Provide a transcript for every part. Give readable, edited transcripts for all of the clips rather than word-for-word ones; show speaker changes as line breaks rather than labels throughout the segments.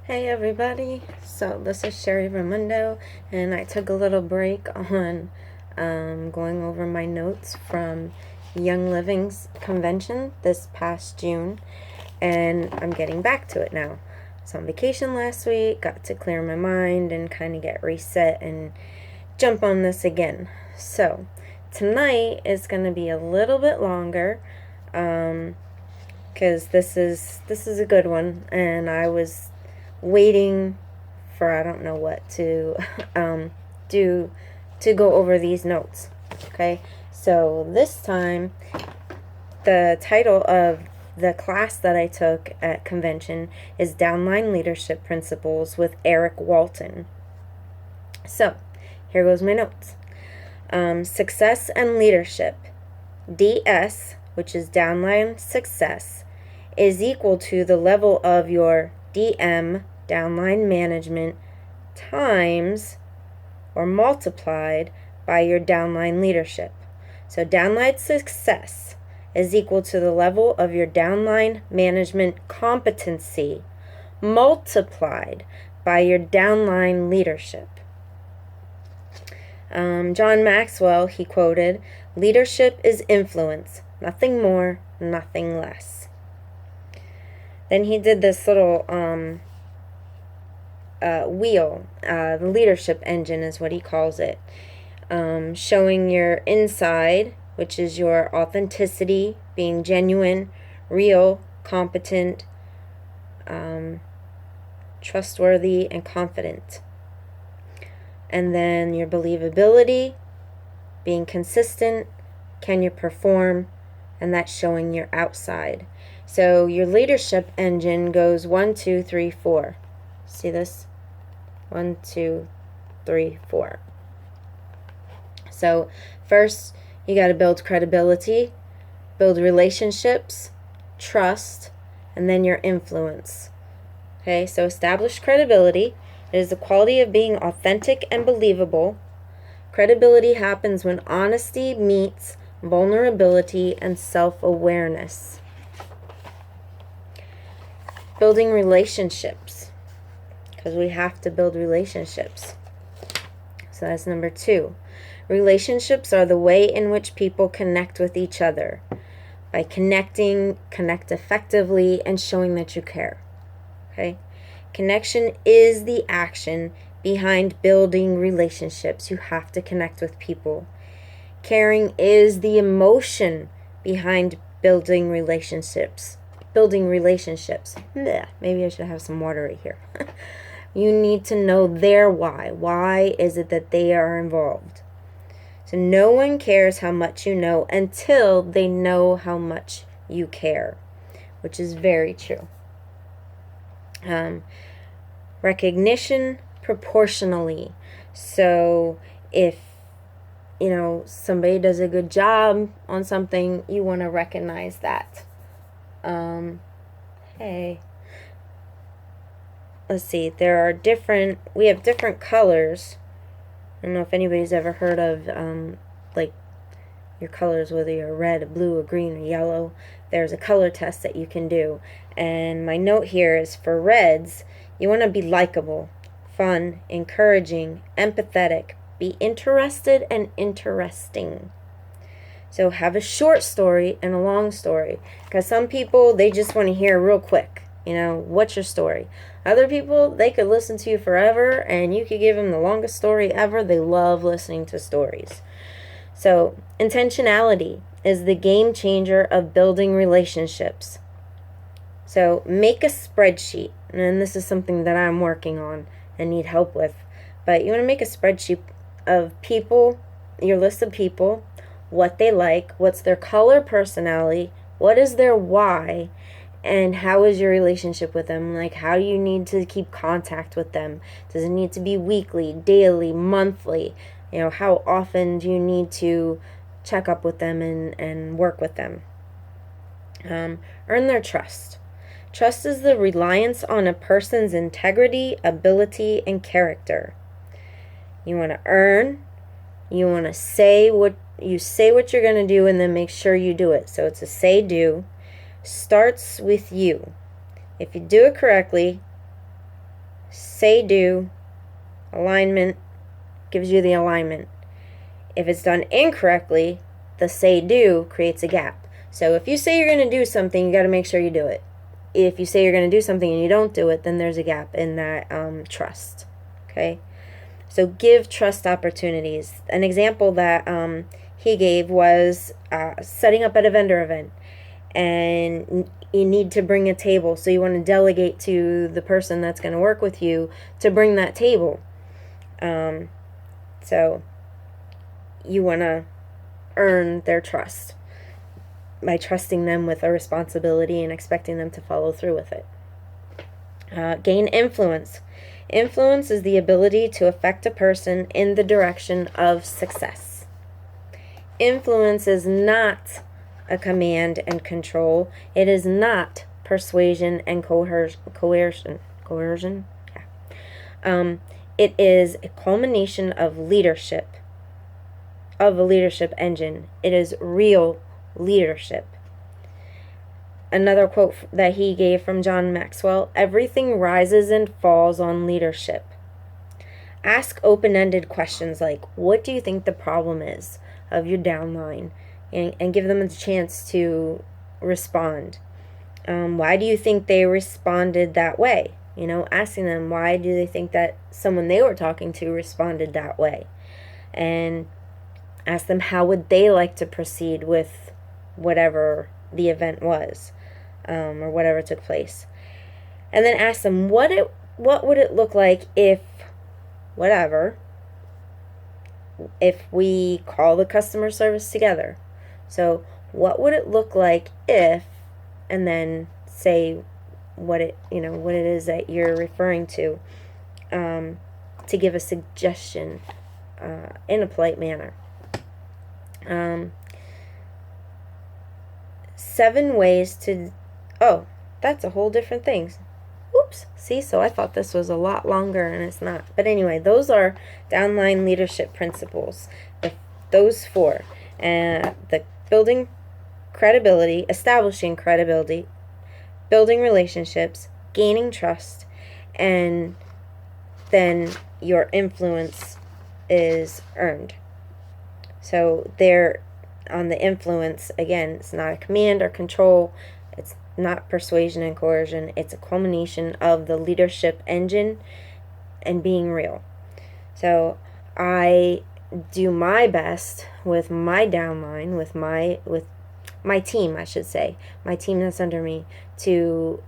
Hey everybody, so this is Sherry Ramundo, and I took a little break on going over my notes from Young Living's convention this past June, and I'm getting back to it now. I was on vacation last week, got to clear my mind and kind of get reset and jump on this again. So tonight is going to be a little bit longer, because this is a good one, and I was waiting for I don't know what to do to go over these notes. Okay, so this time the title of the class that I took at convention is Downline Leadership Principles with Eric Walton. So here goes my notes. Success and leadership, DS, which is downline success, is equal to the level of your DM, downline management, times or multiplied by your downline leadership. So downline success is equal to the level of your downline management competency multiplied by your downline leadership. John Maxwell, he quoted, "Leadership is influence, nothing more, nothing less." Then he did this little wheel, the leadership engine is what he calls it, showing your inside, which is your authenticity, being genuine, real, competent, trustworthy, and confident. And then your believability, being consistent, can you perform, and that's showing your outside. So your leadership engine goes 1, 2, 3, 4. See this? 1, 2, 3, 4. So first, you got to build credibility, build relationships, trust, and then your influence. Okay, so establish credibility. It is the quality of being authentic and believable. Credibility happens when honesty meets vulnerability and self-awareness. Building relationships, because we have to build relationships. So that's number 2. Relationships are the way in which people connect with each other. By connecting, connect effectively and showing that you care. Okay? Connection is the action behind building relationships. You have to connect with people. Caring is the emotion behind building relationships. Maybe I should have some water right here. You need to know their why. Why is it that they are involved? So no one cares how much you know until they know how much you care, which is very true. Recognition proportionally. So if somebody does a good job on something, you want to recognize that. Let's see, we have different colors. I don't know if anybody's ever heard of like your colors, whether you're red, blue, or green, or yellow. There's a color test that you can do. And my note here is for reds, you want to be likable, fun, encouraging, empathetic, be interested and interesting. So have a short story and a long story. Because some people, they just want to hear real quick, what's your story? Other people, they could listen to you forever and you could give them the longest story ever. They love listening to stories. So intentionality is the game changer of building relationships. So make a spreadsheet, and this is something that I'm working on and need help with. But you want to make a spreadsheet of people, your list of people, what they like, what's their color personality, what is their why, and how is your relationship with them? Like, how do you need to keep contact with them? Does it need to be weekly, daily, monthly? How often do you need to check up with them and work with them? Earn their trust. Trust is the reliance on a person's integrity, ability, and character. You want to earn. You want to say what you're going to do, and then make sure you do it. So it's a say-do. Starts with you. If you do it correctly, say do, alignment gives you the alignment. If it's done incorrectly, the say do creates a gap. So if you say you're going to do something, you got to make sure you do it. If you say you're going to do something and you don't do it, then there's a gap in that trust. Okay? So give trust opportunities. An example that he gave was setting up at a vendor event, and you need to bring a table. So you want to delegate to the person that's going to work with you to bring that table. So you want to earn their trust by trusting them with a responsibility and expecting them to follow through with it. Gain influence. Influence is the ability to affect a person in the direction of success. Influence is not a command and control. It is not persuasion and coercion. Yeah. It is a culmination of leadership, of a leadership engine. It is real leadership. Another quote that he gave from John Maxwell: everything rises and falls on leadership. Ask open-ended questions like, what do you think the problem is of your downline? And give them a chance to respond. Why do you think they responded that way? Asking them, why do they think that someone they were talking to responded that way? And ask them, how would they like to proceed with whatever the event was, or whatever took place. And then ask them, what would it look like if we call the customer service together? So what would it look like if, and then say what it is that you're referring to give a suggestion in a polite manner. 7 ways to, that's a whole different thing. Oops, see, so I thought this was a lot longer and it's not. But anyway, those are downline leadership principles. Those 4. The building credibility, establishing credibility, building relationships, gaining trust, and then your influence is earned. So there, on the influence, again, it's not a command or control. It's not persuasion and coercion. It's a culmination of the leadership engine and being real. So I do my best with my downline, with my team, I should say, my team that's under me, to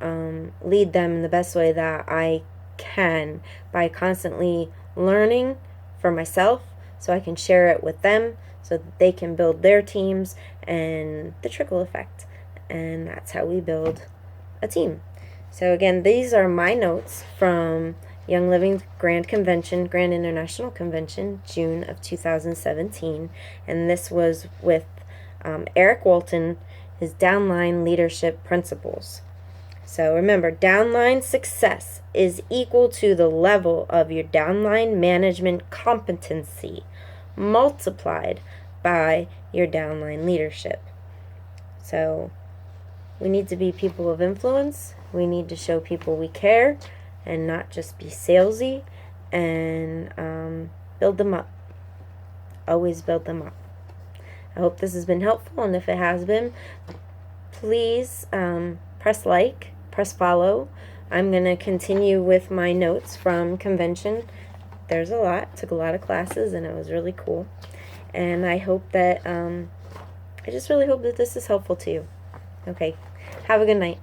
lead them in the best way that I can by constantly learning for myself so I can share it with them so that they can build their teams, and the trickle effect. And that's how we build a team. So again, these are my notes from Young Living Grand International Convention, June of 2017. And this was with Eric Walton, his downline leadership principles. So remember, downline success is equal to the level of your downline management competency multiplied by your downline leadership. So we need to be people of influence. We need to show people we care and not just be salesy, and build them up. Always build them up. I hope this has been helpful, and if it has been, please press like, press follow. I'm going to continue with my notes from convention. There's a lot. Took a lot of classes, and it was really cool. And I hope that, I just really hope that this is helpful to you. Okay. Have a good night.